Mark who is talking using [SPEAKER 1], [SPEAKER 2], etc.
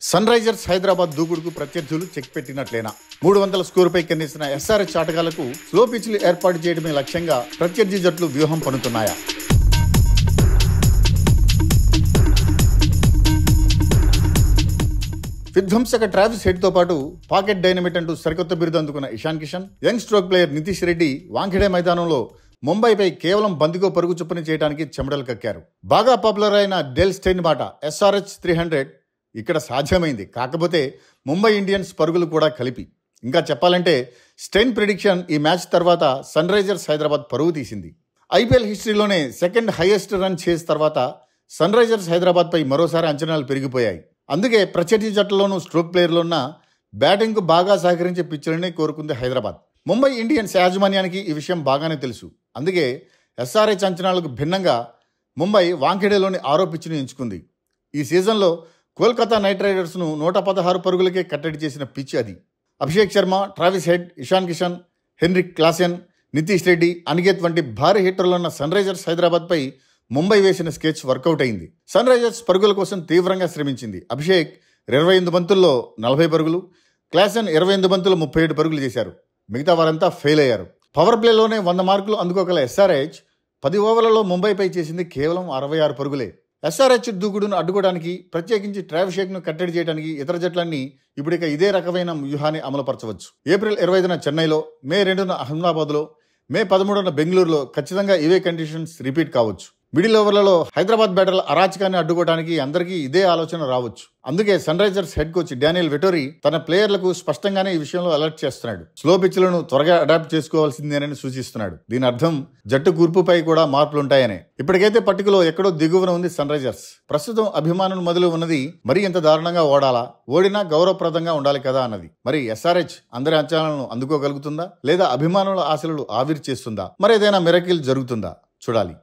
[SPEAKER 1] Sun Risers Hyderabad దూకుడుకు ప్రత్యర్థులు check పెట్టినట్లేనా? 300 స్కోరుపై కన్నేసిన SRH ఆటగాళ్లకు slow పిచ్లు ఏర్పాటు చేయడమే లక్ష్యంగా ప్రత్యర్థి జట్లు వ్యూహం పన్నుతున్నాయా? విధ్వంసక ట్రావిస్ హెడ్తో పాటు పాకెట్ డైనమిట్ అంటూ సరికొత్త బిరుదు అందుకున్న Ishan Kishan, young stroke player Nitish Reddy Wankhede మైదానంలో ముంబైపై కేవలం బంతికో పరుగు చొప్పున చేయడానికి చెమటలు కక్కారు. బాగా పాపులర్ అయిన డెల్ స్టెయిన్ బాట ఎస్ఆర్హెచ్ 300 ఇక్కడ సాధ్యమైంది. కాకపోతే ముంబై ఇండియన్స్ పరుగులు కూడా కలిపి. ఇంకా చెప్పాలంటే స్టెయిన్ ప్రిడిక్షన్ ఈ మ్యాచ్ తర్వాత సన్ రైజర్స్ హైదరాబాద్ పరుగు తీసింది. ఐపీఎల్ హిస్టరీలోనే సెకండ్ హైయెస్ట్ రన్ చేస్ తర్వాత సన్ రైజర్స్ హైదరాబాద్పై మరోసారి అంచనాలు పెరిగిపోయాయి. అందుకే ప్రత్యర్థి జట్లలోనూ స్ట్రోక్ ప్లేయర్లు ఉన్న బ్యాటింగ్కు బాగా సహకరించే పిచ్చులనే కోరుకుంది హైదరాబాద్. ముంబై ఇండియన్స్ యాజమాన్యానికి ఈ విషయం బాగానే తెలుసు. అందుకే ఎస్ఆర్హెచ్ అంచనాలకు భిన్నంగా ముంబై వాంఖెడేలోని 6వ పిచ్ను ఎంచుకుంది. ఈ సీజన్లో కోల్కతా నైట్ రైడర్స్ను 116 పరుగులకే కట్టడి చేసిన పిచ్ అది. Abhishek Sharma, Travis head, Ishan Kishan, Heinrich Klaasen, Nitish Reddy, Aniket వంటి భారీ హిట్టర్లున్న సన్ రైజర్స్ హైదరాబాద్పై ముంబై వేసిన స్కెచ్ వర్కౌట్ అయింది. సన్ రైజర్స్ పరుగుల కోసం తీవ్రంగా శ్రమించింది. అభిషేక్ 28 బంతుల్లో 40 పరుగులు, క్లాసెన్ 28 బంతుల్లో 37 పరుగులు చేశారు. మిగతా వారంతా ఫెయిల్ అయ్యారు. పవర్ ప్లేలోనే 100 మార్కులు అందుకోగల ఎస్ఆర్హెచ్ 10 ఓవర్లలో ముంబైపై చేసింది కేవలం 66 పరుగులే. ఎస్ఆర్హెచ్ దూకుడును అడ్డుకోవడానికి, ప్రత్యేకించి ట్రావిషేక్ను కట్టడి చేయడానికి ఇతర జట్లన్నీ ఇప్పుడిక ఇదే రకమైన వ్యూహాన్ని అమలుపరచవచ్చు. ఏప్రిల్ 25న చెన్నైలో, మే 2న అహ్మదాబాద్లో, మే 13న బెంగళూరులో ఖచ్చితంగా ఇవే కండిషన్స్ రిపీట్ కావచ్చు. మిడిల్ ఓవర్లలో హైదరాబాద్ బ్యాటర్ల అరాచకాన్ని అడ్డుకోవడానికి అందరికీ ఇదే ఆలోచన రావచ్చు. అందుకే Sunrisers head coach Daniel Vettori తన ప్లేయర్లకు స్పష్టంగానే ఈ విషయంలో అలర్ట్ చేస్తున్నాడు. స్లో పిచ్లను త్వరగా అడాప్ట్ చేసుకోవాల్సిందేనని సూచిస్తున్నాడు. దీని అర్థం జట్టు కూర్పుపై కూడా మార్పులుంటాయనే. ఇప్పటికైతే పట్టికలో ఎక్కడో దిగువన ఉంది సన్ రైజర్స్. ప్రస్తుతం అభిమానుల మొదలు ఉన్నది మరీ ఎంత దారుణంగా ఓడాలా, ఓడినా గౌరవప్రదంగా ఉండాలి కదా అన్నది. మరి ఎస్ఆర్హెచ్ అందరి అంచనాలను అందుకోగలుగుతుందా, లేదా అభిమానుల ఆశలు ఆవిరి చేస్తుందా, మరేదైనా మిరకిల్ జరుగుతుందా చూడాలి.